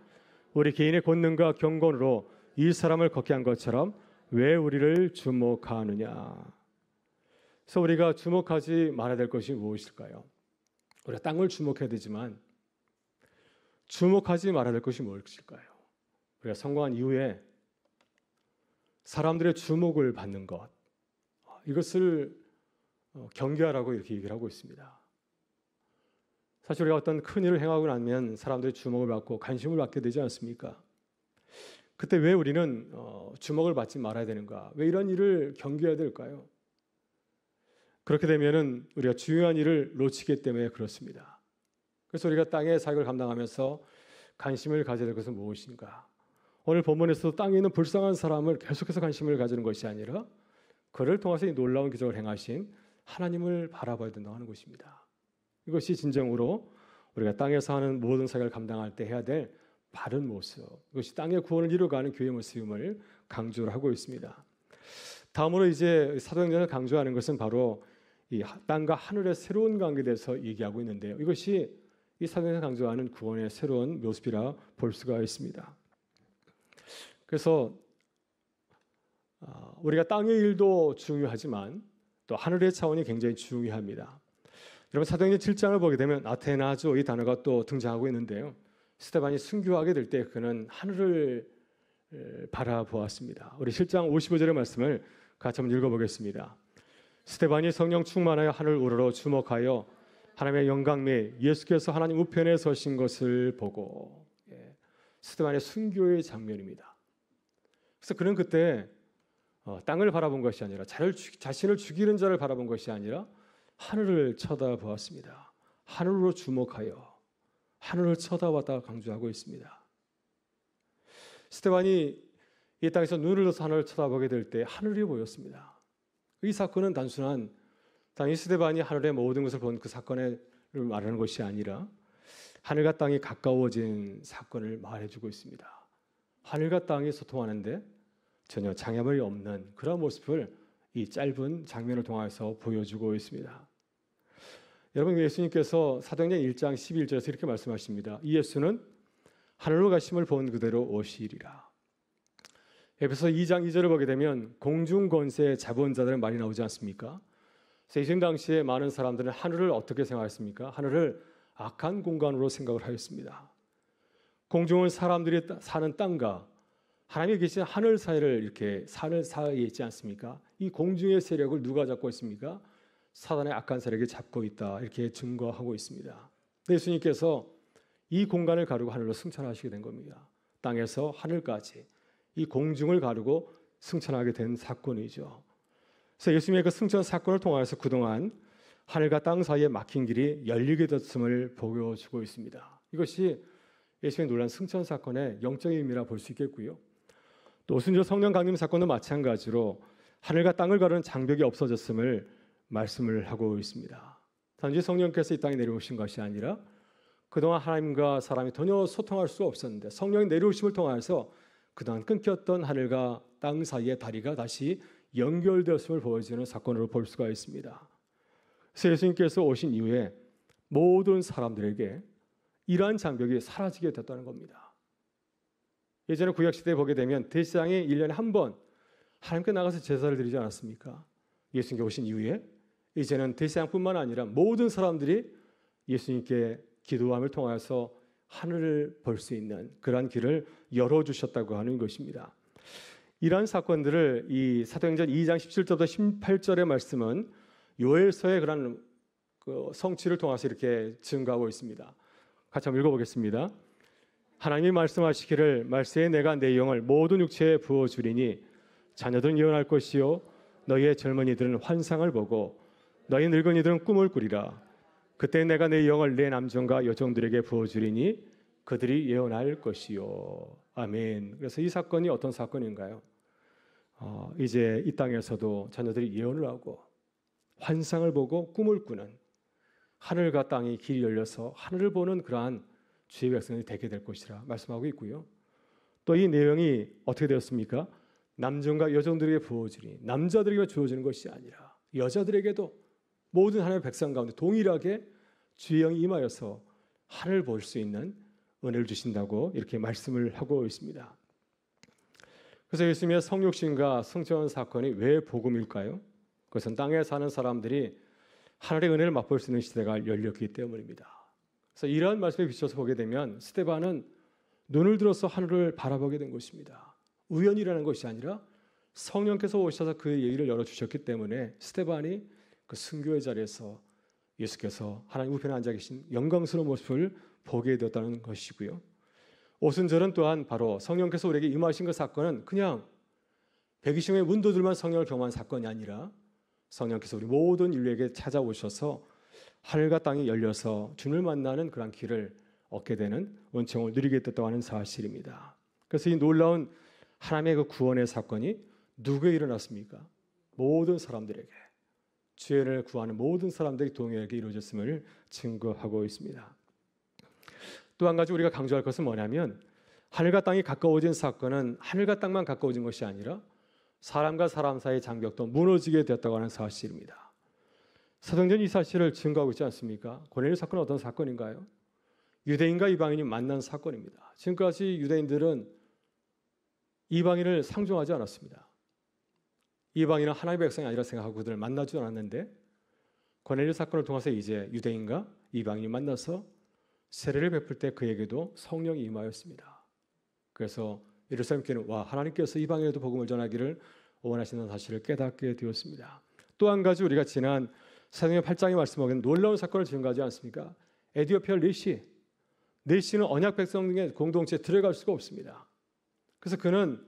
우리 개인의 권능과 경건으로 이 사람을 걷게 한 것처럼 왜 우리를 주목하느냐? 그래서 우리가 주목하지 말아야 될 것이 무엇일까요? 우리가 땅을 주목해야 되지만 주목하지 말아야 될 것이 무엇일까요? 우리가 성공한 이후에 사람들의 주목을 받는 것, 이것을 경계하라고 이렇게 얘기를 하고 있습니다. 사실 우리가 어떤 큰 일을 행하고 나면 사람들이 주목을 받고 관심을 받게 되지 않습니까? 그때 왜 우리는 주목을 받지 말아야 되는가? 왜 이런 일을 경계해야 될까요? 그렇게 되면은 우리가 중요한 일을 놓치기 때문에 그렇습니다. 그래서 우리가 땅의 사역을 감당하면서 관심을 가져야 될 것은 무엇인가? 오늘 본문에서도 땅에 있는 불쌍한 사람을 계속해서 관심을 가지는 것이 아니라 그를 통해서 이 놀라운 기적을 행하신 하나님을 바라봐야 된다고 하는 것입니다. 이것이 진정으로 우리가 땅에서 하는 모든 사역을 감당할 때 해야 될 바른 모습, 이것이 땅의 구원을 이루어가는 교회의 모습임을 강조를 하고 있습니다. 다음으로 이제 사도행전을 강조하는 것은 바로 이 땅과 하늘의 새로운 관계에 대해서 얘기하고 있는데요. 이것이 이 사도행전을 강조하는 구원의 새로운 모습이라 볼 수가 있습니다. 그래서 우리가 땅의 일도 중요하지만 또 하늘의 차원이 굉장히 중요합니다. 여러분 사도행전 7장을 보게 되면 아테나조 이 단어가 또 등장하고 있는데요. 스데반이 순교하게 될 때 그는 하늘을 바라보았습니다. 우리 7장 55절의 말씀을 같이 한번 읽어보겠습니다. 스데반이 성령 충만하여 하늘 우러러 주목하여 하나님의 영광 및 예수께서 하나님 우편에 서신 것을 보고, 스데반의 순교의 장면입니다. 그래서 그는 그때 땅을 바라본 것이 아니라 자신을 죽이는 자를 바라본 것이 아니라 하늘을 쳐다보았습니다. 하늘로 주목하여 하늘을 쳐다봤다가 강조하고 있습니다. 스데반이 이 땅에서 눈을 들어서 하늘을 쳐다보게 될 때 하늘이 보였습니다. 이 사건은 단순한 이 스데반이 하늘의 모든 것을 본 그 사건을 말하는 것이 아니라 하늘과 땅이 가까워진 사건을 말해주고 있습니다. 하늘과 땅이 소통하는데 전혀 장애물이 없는 그런 모습을 이 짧은 장면을 통해서 보여주고 있습니다. 여러분 예수님께서 사도행전 1장 11절에서 이렇게 말씀하십니다. 이 예수는 하늘로 가심을 본 그대로 오시리라. 에베소 2장 2절을 보게 되면 공중 권세 자본자들의 말이 나오지 않습니까? 세신 당시에 많은 사람들은 하늘을 어떻게 생각했습니까? 하늘을 악한 공간으로 생각을 하였습니다. 공중은 사람들이 사는 땅과 하나님이 계신 하늘 사이를 이렇게 하늘 사이에 있지 않습니까? 이 공중의 세력을 누가 잡고 있습니까? 사단의 악한 세력이 잡고 있다 이렇게 증거하고 있습니다. 예수님께서 이 공간을 가르고 하늘로 승천하시게 된 겁니다. 땅에서 하늘까지 이 공중을 가르고 승천하게 된 사건이죠. 그래서 예수님의 그 승천 사건을 통해서 그동안 하늘과 땅 사이에 막힌 길이 열리게 됐음을 보여주고 있습니다. 이것이 예수님의 놀란 승천 사건의 영적인 의미라 볼 수 있겠고요. 또 오순절 성령 강림 사건도 마찬가지로 하늘과 땅을 가르는 장벽이 없어졌음을 말씀을 하고 있습니다. 단지 성령께서 이 땅에 내려오신 것이 아니라 그동안 하나님과 사람이 전혀 소통할 수 없었는데 성령의 내려오심을 통해서 그동안 끊겼던 하늘과 땅 사이의 다리가 다시 연결되었음을 보여주는 사건으로 볼 수가 있습니다. 그래서 예수님께서 오신 이후에 모든 사람들에게 이러한 장벽이 사라지게 됐다는 겁니다. 예전에 구약시대에 보게 되면 대제사장이 1년에 한 번 하나님께 나가서 제사를 드리지 않았습니까? 예수님께 오신 이후에 이제는 대제사장뿐만 아니라 모든 사람들이 예수님께 기도함을 통해서 하늘을 볼 수 있는 그러한 길을 열어주셨다고 하는 것입니다. 이러한 사건들을 이 사도행전 2장 17절부터 18절의 말씀은 요엘서의 그런 성취를 통해서 이렇게 증거하고 있습니다. 같이 한번 읽어보겠습니다. 하나님이 말씀하시기를 말세에 내가 내 영을 모든 육체에 부어주리니 자녀들은 예언할 것이요 너희의 젊은이들은 환상을 보고 너희 늙은이들은 꿈을 꾸리라. 그때 내가 내 영을 내 남종과 여종들에게 부어주리니 그들이 예언할 것이요. 아멘. 그래서 이 사건이 어떤 사건인가요? 이제 이 땅에서도 자녀들이 예언을 하고 환상을 보고 꿈을 꾸는 하늘과 땅이 길이 열려서 하늘을 보는 그러한 주의 백성이 되게 될 것이라 말씀하고 있고요. 또 이 내용이 어떻게 되었습니까? 남종과 여종들에게 부어주니 남자들에게 주어지는 것이 아니라 여자들에게도 모든 하나님의 백성 가운데 동일하게 주의 영이 임하여서 하늘을 볼 수 있는 은혜를 주신다고 이렇게 말씀을 하고 있습니다. 그래서 예수님의 성육신과 승천 사건이 왜 복음일까요? 그것은 땅에 사는 사람들이 하늘의 은혜를 맛볼 수 있는 시대가 열렸기 때문입니다. 그래서 이러한 말씀에 비춰서 보게 되면 스데반은 눈을 들어서 하늘을 바라보게 된 것입니다. 우연이라는 것이 아니라 성령께서 오셔서 그의 예의를 열어주셨기 때문에 스데반이 그 순교의 자리에서 예수께서 하나님 우편에 앉아 계신 영광스러운 모습을 보게 되었다는 것이고요. 오순절은 또한 바로 성령께서 우리에게 임하신 그 사건은 그냥 백이심의 문도들만 성령을 경험한 사건이 아니라 성령께서 우리 모든 인류에게 찾아오셔서 하늘과 땅이 열려서 주님을 만나는 그런 길을 얻게 되는 은총을 누리게 됐다고 하는 사실입니다. 그래서 이 놀라운 하나님의 그 구원의 사건이 누구에게 일어났습니까? 모든 사람들에게, 죄를 구하는 모든 사람들이 동일하게 이루어졌음을 증거하고 있습니다. 또 한 가지 우리가 강조할 것은 뭐냐면 하늘과 땅이 가까워진 사건은 하늘과 땅만 가까워진 것이 아니라 사람과 사람 사이의 장벽도 무너지게 되었다고 하는 사실입니다. 사도행전이 이 사실을 증거하고 있지 않습니까? 고넬료 사건은 어떤 사건인가요? 유대인과 이방인이 만난 사건입니다. 지금까지 유대인들은 이방인을 상종하지 않았습니다. 이방인은 하나님의 백성이 아니라 생각하고 그들을 만나지 않았는데 고넬료 사건을 통해서 이제 유대인과 이방인이 만나서 세례를 베풀 때 그에게도 성령이 임하였습니다. 그래서 예루살렘 교회는 하나님께서 이방인에도 복음을 전하기를 원하시는 사실을 깨닫게 되었습니다. 또 한 가지 우리가 지난 사도행전 8장에 말씀하신 놀라운 사건을 증거하지 않습니까? 에디오피아 네시는 언약 백성의 공동체에 들어갈 수가 없습니다. 그래서 그는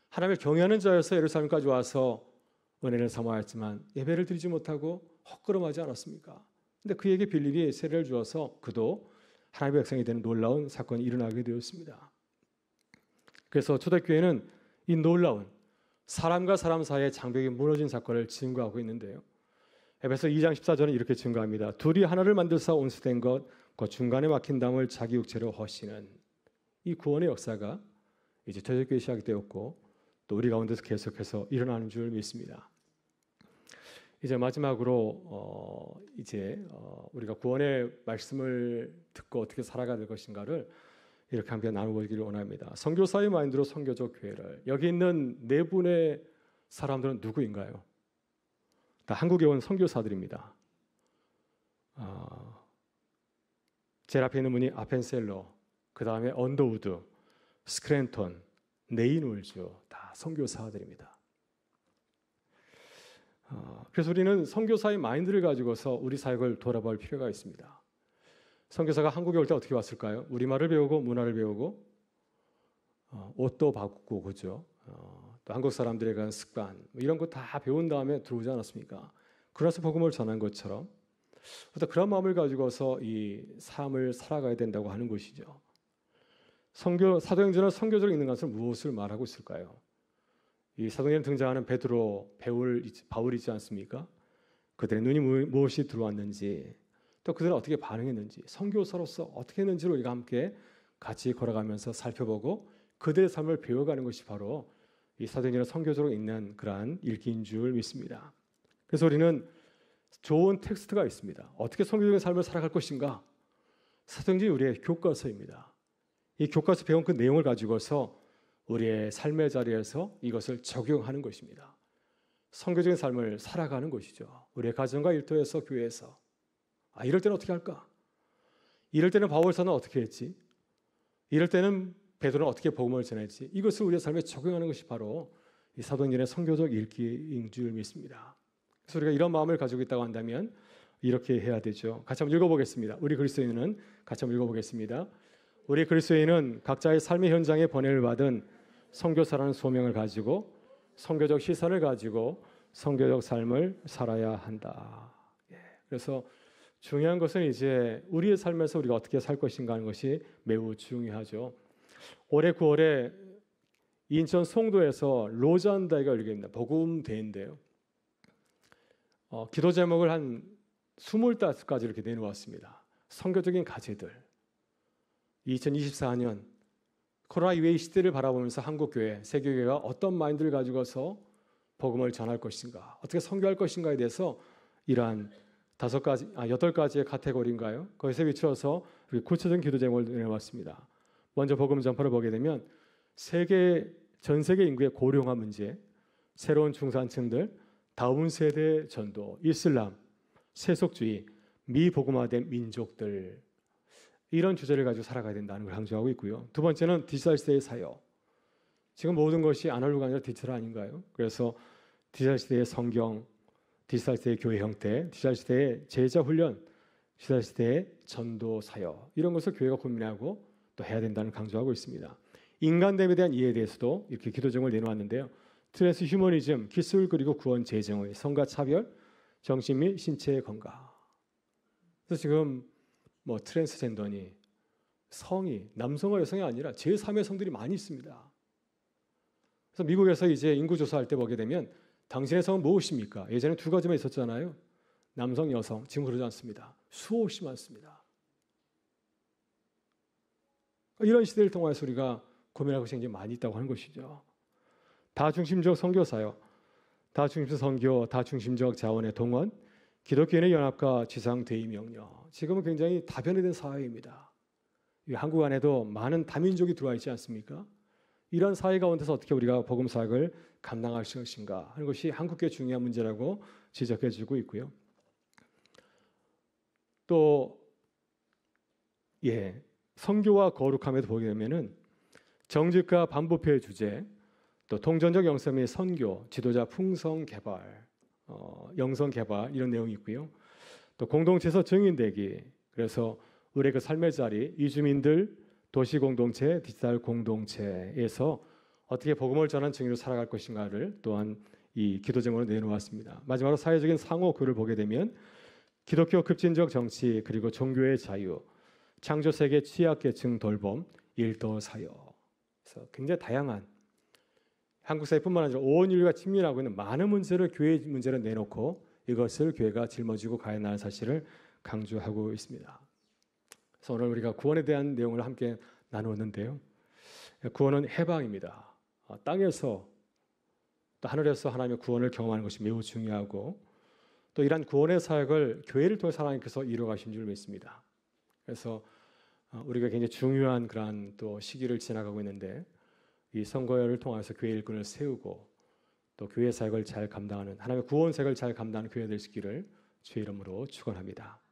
하나님을 경외하는 자여서 예루살렘까지 와서 은혜를 사모하였지만 예배를 드리지 못하고 헛걸음하지 않았습니까? 근데 그에게 빌립이 세례를 주어서 그도 하나님의 백성이 되는 놀라운 사건이 일어나게 되었습니다. 그래서 초대교회는 이 놀라운 사람과 사람 사이의 장벽이 무너진 사건을 증거하고 있는데요. 에베소 2장 14절은 이렇게 증거합니다. 둘이 하나를 만들사 온수된 것, 그 중간에 막힌 담을 자기 육체로 허시는 이 구원의 역사가 이제 초대교회 시작이 되었고 또 우리 가운데서 계속해서 일어나는 줄 믿습니다. 이제 마지막으로 우리가 구원의 말씀을 듣고 어떻게 살아가야 될 것인가를 이렇게 함께 나눠보기를 원합니다. 선교사의 마인드로 선교적 교회를. 여기 있는 네 분의 사람들은 누구인가요? 다 한국에 온 선교사들입니다. 제일 앞에 있는 분이 아펜셀러, 그 다음에 언더우드, 스크랜턴, 네인울즈, 다 선교사들입니다. 그래서 우리는 선교사의 마인드를 가지고서 우리 사역을 돌아볼 필요가 있습니다. 선교사가 한국에 올 때 어떻게 왔을까요? 우리말을 배우고 문화를 배우고 옷도 바꾸고 그죠? 또 한국 사람들에 관한 습관 이런 거 다 배운 다음에 들어오지 않았습니까? 그래서 복음을 전한 것처럼 그런 마음을 가지고서 이 삶을 살아가야 된다고 하는 것이죠. 사도행전은 선교적으로 있는 것은 무엇을 말하고 있을까요? 이 사도행전에 등장하는 베드로, 바울 있지 않습니까? 그들의 눈이 무엇이 들어왔는지 또 그들은 어떻게 반응했는지 선교사로서 어떻게 했는지를 우리가 함께 같이 걸어가면서 살펴보고 그들의 삶을 배워가는 것이 바로 이 사도행전을 선교적으로 읽는 그러한 읽기인 줄 믿습니다. 그래서 우리는 좋은 텍스트가 있습니다. 어떻게 선교적인 삶을 살아갈 것인가? 사도행전이 우리의 교과서입니다. 이 교과서 배운 그 내용을 가지고서 우리의 삶의 자리에서 이것을 적용하는 것입니다. 선교적인 삶을 살아가는 것이죠. 우리의 가정과 일터에서 교회에서 이럴 때는 어떻게 할까? 이럴 때는 바울사는 어떻게 했지? 이럴 때는 베드로는 어떻게 복음을 전했지? 이것을 우리의 삶에 적용하는 것이 바로 이 사도행전의 선교적 읽기인 줄 믿습니다. 그래서 우리가 이런 마음을 가지고 있다고 한다면 이렇게 해야 되죠. 같이 한번 읽어보겠습니다. 우리 그리스도인은 같이 한번 읽어보겠습니다. 우리 그리스도인은 각자의 삶의 현장에 번뇌를 받은 선교사라는 소명을 가지고 선교적 시선을 가지고 선교적 삶을 살아야 한다. 그래서 중요한 것은 이제 우리의 삶에서 우리가 어떻게 살 것인가 하는 것이 매우 중요하죠. 올해 9월에 인천 송도에서 로잔대회가 열립니다. 복음대회인데요. 기도 제목을 한 25가지 이렇게 내놓았습니다. 선교적인 과제들. 2024년 코로나 이후의 시대를 바라보면서 한국교회, 세계교회가 어떤 마인드를 가지고서 복음을 전할 것인가, 어떻게 선교할 것인가에 대해서 이러한 8가지의 카테고리인가요? 거기서 비추어서 구체적인 기도 제목을 내놓았습니다. 먼저 복음 전파를 보게 되면 전 세계 인구의 고령화 문제, 새로운 중산층들, 다음 세대 전도, 이슬람, 세속주의, 미복음화된 민족들 이런 주제를 가지고 살아가야 된다는 걸 강조하고 있고요. 두 번째는 디지털 시대의 사역. 지금 모든 것이 아날로그가 아니라 디지털 아닌가요? 그래서 디지털 시대의 성경, 디지털 시대의 교회 형태, 디지털 시대의 제자 훈련, 디지털 시대의 전도 사역 이런 것을 교회가 고민하고 또 해야 된다는 강조하고 있습니다. 인간됨에 대한 이해에 대해서도 이렇게 기도 제목을 내놓았는데요. 트랜스 휴머니즘, 기술 그리고 구원 재정의 성과 차별, 정신 및 신체의 건강. 그래서 지금 뭐 트랜스젠더니 성이 남성과 여성이 아니라 제3의 성들이 많이 있습니다. 그래서 미국에서 이제 인구 조사할 때 보게 되면 당신의 성은 무엇입니까? 예전에 두 가지만 있었잖아요. 남성, 여성. 지금 그러지 않습니다. 수없이 많습니다. 이런 시대를 통해서 우리가 고민하고 있는 게 많이 있다고 하는 것이죠. 다중심적 선교사역, 다중심적 선교, 다중심적 자원의 동원, 기독교인의 연합과 지상 대의 명령. 지금은 굉장히 다변화된 사회입니다. 한국 안에도 많은 다민족이 들어와 있지 않습니까? 이런 사회 가운데서 어떻게 우리가 복음 사역을 감당할 것인가 하는 것이 한국교회의 중요한 문제라고 지적해주고 있고요. 또 선교와 거룩함에도 보게 되면은 정직과 반부패의 주제, 또 통전적 영성 및 선교, 지도자 풍성 개발, 영성 개발 이런 내용이 있고요. 또 공동체에서 증인되기. 그래서 우리의 그 삶의 자리, 이주민들, 도시 공동체, 디지털 공동체에서 어떻게 복음을 전한 증인으로 살아갈 것인가를 또한 이 기도 제목으로 내놓았습니다. 마지막으로 사회적인 상호 교를 보게 되면 기독교 급진적 정치 그리고 종교의 자유, 창조 세계 취약계층 돌봄, 일도 사역. 그래서 굉장히 다양한 한국 사회뿐만 아니라 온 인류가 직면하고 있는 많은 문제를 교회의 문제로 내놓고 이것을 교회가 짊어지고 가야 한다는 사실을 강조하고 있습니다. 그래서 오늘 우리가 구원에 대한 내용을 함께 나누었는데요. 구원은 해방입니다. 땅에서 또 하늘에서 하나님의 구원을 경험하는 것이 매우 중요하고 또 이러한 구원의 사역을 교회를 통해서 하나님께서 이루어가신 줄 믿습니다. 그래서 우리가 굉장히 중요한 그러한 또 시기를 지나가고 있는데 이 선거를 통해서 교회 일꾼을 세우고 또 교회 사역을 잘 감당하는 하나님의 구원 사역을 잘 감당하는 교회 될 수 있기를 주의 이름으로 축원합니다.